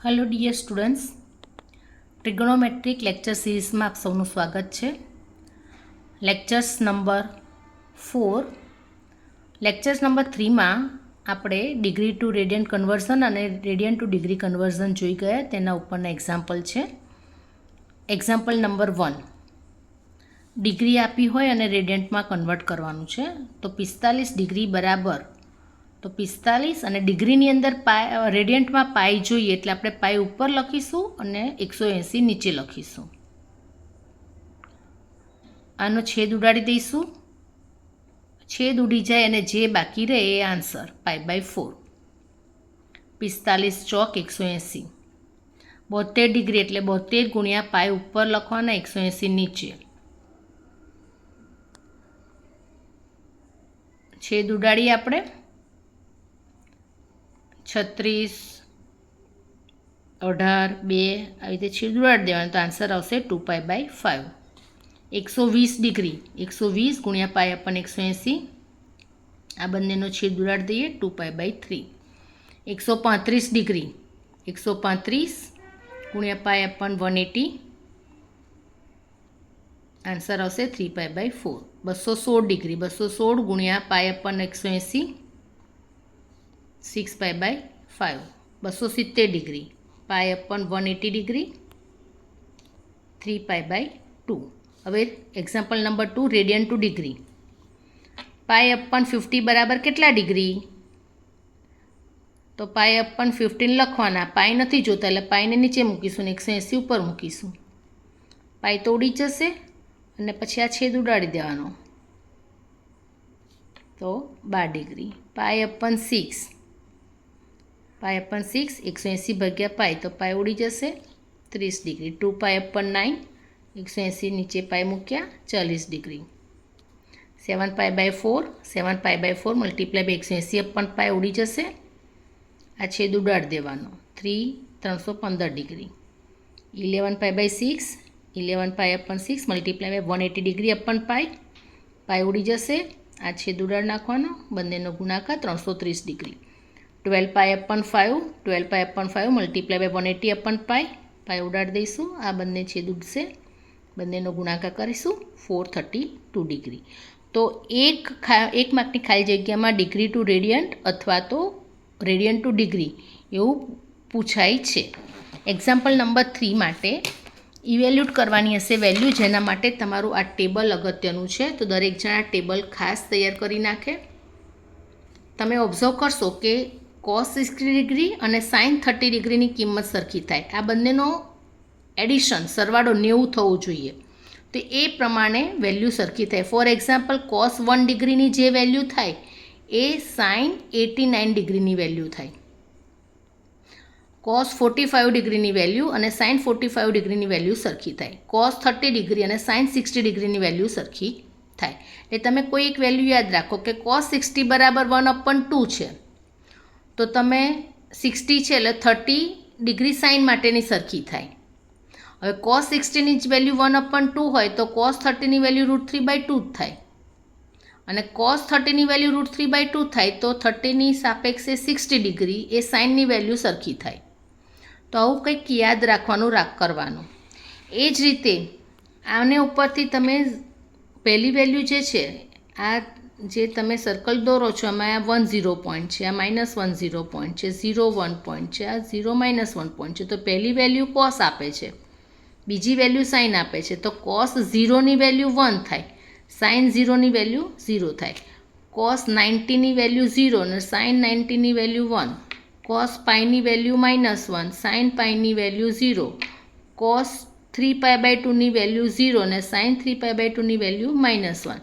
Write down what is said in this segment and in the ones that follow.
Hello dear students, trigonometric lecture સિરીઝમાં આપ સૌનું સ્વાગત છે. Lectures number 4. લેક્ચર્સ નંબર 3માં આપણે ડિગ્રી ટુ રેડિયન્ટ કન્વર્ઝન અને રેડિયન્ટ ટુ ડિગ્રી કન્વર્ઝન જોઈ ગયા. તેના ઉપરના એક્ઝામ્પલ છે. એક્ઝામ્પલ નંબર 1, ડિગ્રી આપી હોય અને રેડિયન્ટમાં કન્વર્ટ કરવાનું છે. તો 45 ડિગ્રી બરાબર, તો 45 અને ડિગ્રીની અંદર રેડિયન્ટમાં પાઈ જોઈએ એટલે આપણે પાઈ ઉપર લખીશું અને 180 નીચે લખીશું. આનો છેદ ઉડાડી દઈશું. છેદ ઉડી જાય અને જે બાકી રહે એ આન્સર π/4. 45 ચોક 180. 72 ડિગ્રી એટલે 72 ગુણ્યા પાઈ ઉપર લખવાના, 180 નીચે. છેદ ઉડાડીએ આપણે. 36, 18, 2 આવી રીતે છેદ ઉડાડી દેવાનું તો આન્સર આવશે 2π/5. 120 ડિગ્રી, 120 ગુણ્યા પાઈ અપન 180, આ બંનેનો છેદ ઉડાડી દઈએ, 2π/3. 135 ડિગ્રી, 135 ગુણ્યા પાઈ અપન 180, આન્સર આવશે 3π/4. 216 ડિગ્રી, 216 ગુણ્યા પાઈ અપન 180, 6π/5. 270 ડિગ્રી, પાઈ અપન 180 ડિગ્રી, 3π/2. હવે example number 2, radiant to degree. Pi upon 50 બરાબર કેટલા ડિગ્રી? તો પાઈ અપન 15 લખવાના. પાઈ નથી જોતા એટલે પાઈને નીચે મૂકીશું ને 180 ઉપર મૂકીશું. પાઈ તો ઉડી જશે અને પછી આ છેદ ઉડાડી દેવાનો. તો 12 ડિગ્રી. પાઈ અપન 6, પાઈ અપન 6, 180 ભાગ્યા પાઈ, તો પાઈ ઉડી જશે, 30 ડિગ્રી. 2 પાઈ અપન 9, 180 નીચે પાઈ મૂક્યા, 40 degree. 7π/4, 7π/4 multiply by 180 upon pi ઉડી જશે. આ છેદ ઉડાડી દેવાનો, 315 degree. 11π/6, 11 pi upon 6 multiply by 180 degree upon pi, pi ઉડી જશે. આ છેદ ઉડાડી નાખવાનો, બંનેનો ગુણાકાર 330 degree. 12 pi upon 5, 12 pi upon 5 multiply by 180 upon pi, pi ઉડાડી દઈશું. આ બંને છેદ ઉડશે, બંનેનો ગુણાકાર કરીશું, 432 ડિગ્રી. તો એક માર્કની ખાલી જગ્યામાં ડિગ્રી ટુ રેડિયન્ટ અથવા તો રેડિયન્ટ ટુ ડિગ્રી એવું પૂછાય છે. એક્ઝામ્પલ નંબર 3 માટે ઇવેલ્યુટ કરવાની હશે વેલ્યુ, જેના માટે તમારું આ ટેબલ અગત્યનું છે. તો દરેક જણા ટેબલ ખાસ તૈયાર કરી નાખે. તમે ઓબ્ઝર્વ કરશો કે cos 60 ડિગ્રી અને sin 30 ડિગ્રીની કિંમત સરખી થાય. આ બંનેનો એડિશન સરવાળો 90 થવો જોઈએ, તો એ પ્રમાણે વેલ્યુ સરખી થાય. ફોર એક્ઝામ્પલ, cos 1 ડિગ્રીની જે વેલ્યુ થાય એ sin 89 ડિગ્રીની વેલ્યુ થાય. cos 45 ડિગ્રીની વેલ્યુ અને sin 45 ડિગ્રીની વેલ્યુ સરખી થાય. cos 30 ડિગ્રી અને sin 60 ડિગ્રીની વેલ્યુ સરખી થાય. એટલે તમે કોઈ એક વેલ્યુ યાદ રાખો કે cos 60 બરાબર 1/2 છે, તો તમે 60 છે એટલે 30 ડિગ્રી સાઇન માટેની સરખી થાય. હવે cos 60ની જ વેલ્યુ 1/2 હોય તો cos 30ની વેલ્યુ √3/2 જ થાય. અને cos 30ની વેલ્યુ √3/2 થાય તો 30ની સાપેક્ષે 60 ડિગ્રી એ સાઇનની વેલ્યુ સરખી થાય. તો આવું કંઈક યાદ રાખવાનું કરવાનું. એ જ રીતે આને ઉપરથી તમે પહેલી વેલ્યુ જે છે, આ જે તમે સર્કલ દોરો છો એમાં આ 1 0 પોઈન્ટ છે, આ -1 0 પોઈન્ટ છે, 0 1 પોઈન્ટ છે, આ 0 -1 પોઈન્ટ છે. તો પહેલી વેલ્યુ cos આપે છે, બીજી વેલ્યુ સાઇન આપે છે. તો cos 0ની વેલ્યુ 1 થાય, સાઇન 0ની વેલ્યુ 0 થાય. cos 90ની વેલ્યુ 0 અને સાઇન 90ની વેલ્યુ 1. cos પાઈની વેલ્યુ -1, સાઇન પાઈની વેલ્યુ 0. cos 3π/2ની વેલ્યુ 0 અને સાઇન 3π/2ની વેલ્યુ -1.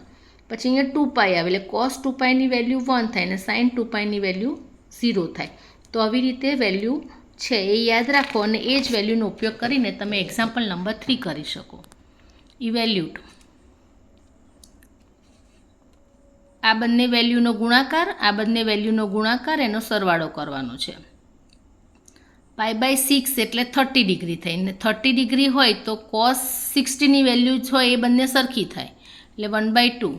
પછી અહીંયા 2π આવે એટલે cos 2πની વેલ્યુ 1 થાય અને સાઇન 2πની વેલ્યુ 0 થાય. તો આવી રીતે વેલ્યુ છે એ યાદ રાખો અને એ જ વેલ્યુનો ઉપયોગ કરીને તમે એક્ઝામ્પલ નંબર 3 કરી શકો. ઇવેલ્યુટ. આ બંને વેલ્યુનો ગુણાકાર, આ બંને વેલ્યુનો ગુણાકાર, એનો સરવાળો કરવાનો છે. π/6 એટલે 30 ડિગ્રી થઈ, ને 30 ડિગ્રી હોય તો cos 60ની વેલ્યુ જ હોય એ બંને સરખી થાય એટલે 1/2.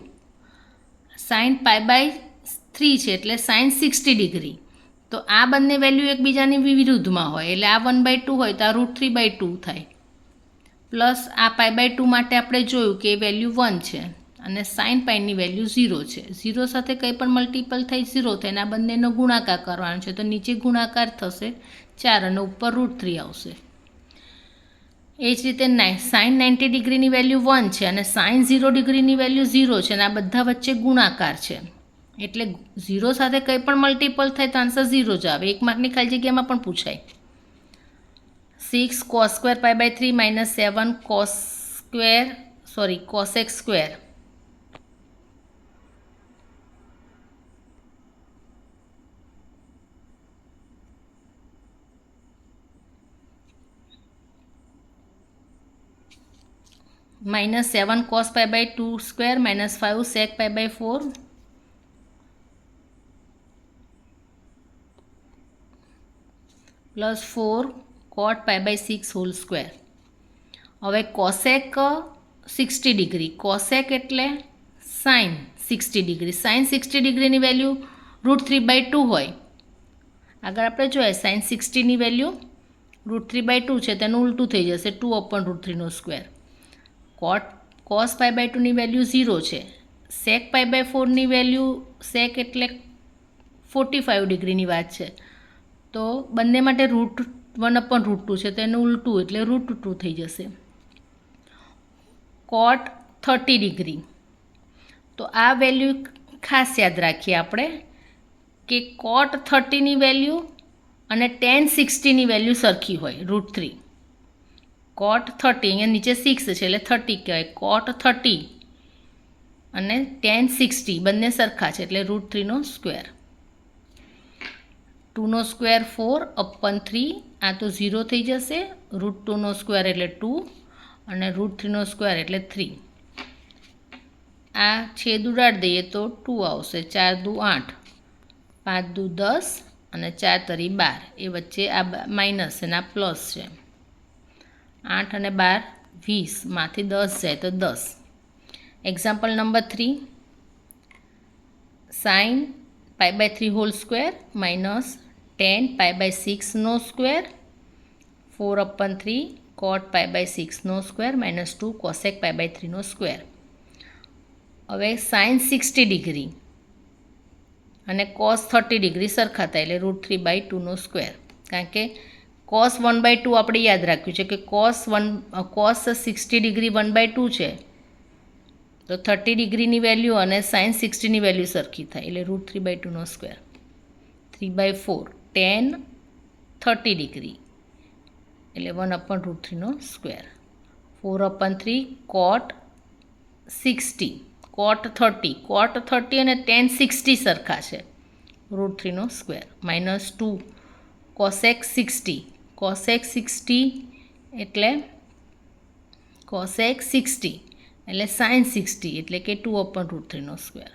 sin π/3 છે એટલે sin 60 ડિગ્રી, તો આ બંને વેલ્યુ એકબીજાની વિરુદ્ધમાં હોય, એટલે આ 1/2 હોય તો આ √3/2 થાય. પ્લસ આ π/2 માટે આપણે જોયું કે વેલ્યુ 1 છે અને sin પાઈની વેલ્યુ 0 છે. 0 સાથે કંઈ પણ મલ્ટિપલ થઈ 0 થાય અને આ બંનેનો ગુણાકાર કરવાનો છે, તો નીચે ગુણાકાર થશે 4 અને ઉપર √3 આવશે. એ જ રીતે sin 90 ડિગ્રીની વેલ્યુ 1 છે અને sin 0 ડિગ્રીની વેલ્યુ 0 છે અને આ બધા વચ્ચે ગુણાકાર છે, એટલે 0 સાથે કંઈ પણ મલ્ટિપલ થાય તો આન્સર 0 જ આવે. 1 માર્કની ખાલી જગ્યામાં પણ પૂછાય. 6 cos² π/3 - 7 cosx². -7 cos π/2² -5 sec π/4 +4 cot π/6². હવે કોસેક 60 ડિગ્રી, કોસેક એટલે સાઇન 60 ડિગ્રી. સાઇન 60 ડિગ્રીની વેલ્યુ √3/2 હોય. આગળ આપણે જોઈએ સાઇન 60ની વેલ્યુ √3/2 છે, તેનું ઉલટું થઈ જશે 2/√3². cos π/2ની વેલ્યુ 0 છે. sec π/4ની વેલ્યુ, sec એટલે 45 ડિગ્રીની વાત છે, તો બંને માટે √1/√2 છે, તો એનું ઉલટું એટલે √2 થઈ જશે. cot 30 ડિગ્રી, તો આ વેલ્યુ ખાસ યાદ રાખીએ આપણે કે cot 30ની વેલ્યુ અને tan 60ની વેલ્યુ સરખી હોય √3. cot 30 અહીંયા નીચે 6 છે એટલે 30 કહેવાય. cot 30 અને tan 60 બંને સરખા છે એટલે √3². 2² 4/3, આ તો 0 થઈ જશે. √2² એટલે 2 અને √3² એટલે 3. આ છેદ ઉડાડી દઈએ તો 2 આવશે. 4 દુ 8, 5 દુ 10 અને 4 તરી 12. એ વચ્ચે આ માઇનસ છે અને આ પ્લસ છે. 8 અને 12 20, માંથી 10 જાય તો 10. Example number 3, sin π/3² -10 π/6² 4/3 cot π/6² -2 cosec π/3². હવે sin 60 ડિગ્રી અને cos 30 ડિગ્રી સરખા થાય એટલે √3/2². કારણ કે cos 1/2 આપણે યાદ રાખ્યું છે કે cos 60 ડિગ્રી 1/2 છે, તો 30 ડિગ્રીની વેલ્યુ અને sin 60ની વેલ્યુ સરખી થાય એટલે √3/2². 3/4 tan 30 ડિગ્રી એટલે 1/√3². 4/3 cot 60, cot 30 અને tan 60 સરખા છે √3². -2 cosec 60, cosec 60 એટલે sin 60 એટલે કે 2/√3².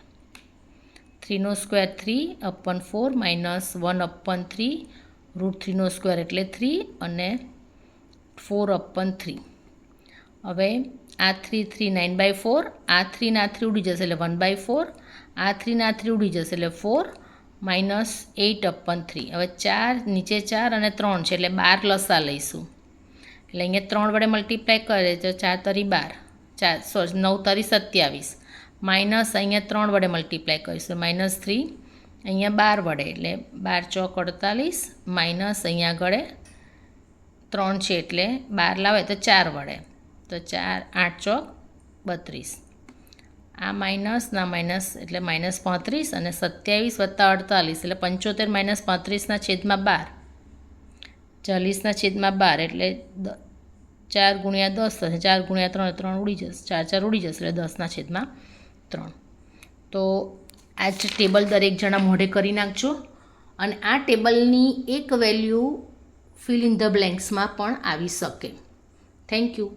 3² 3/4 -1/3 √3² એટલે 3 અને 4/3. હવે આ 3 9/4, આ 3 ને આ 3 ઉડી જશે એટલે 1/4, આ 3 ને આ 3 ઉડી જશે એટલે 4 -8/3. હવે 4 નીચે 4 અને 3 છે એટલે 12 લસા લઈશું. એટલે અહીંયા 3 વડે મલ્ટીપ્લાય કરે તો 4 તરી 12, 9 તરી 27, માઇનસ અહીંયા 3 વડે મલ્ટીપ્લાય કરીશું -3, અહીંયા 12 વડે એટલે 12 ચોક 48, માઇનસ અહીંયા આગળ 3 છે એટલે 12 લાવે તો 4 વડે, તો 4 8 ચોક 32. આ માઇનસ ના માઇનસ એટલે -35 અને 27 + 48 એટલે 75 - 35 છેદમાં 12, 40/12 એટલે 4 × 10 થશે. 4 × 3 3 ઉડી જશે, 4 ઉડી જશે એટલે 10/3. તો આ જ ટેબલ દરેક જણા મોઢે કરી નાખજો અને આ ટેબલની એક વેલ્યુ ફિલ ઇન ધ બ્લેન્ક્સમાં પણ આવી શકે. Thank you.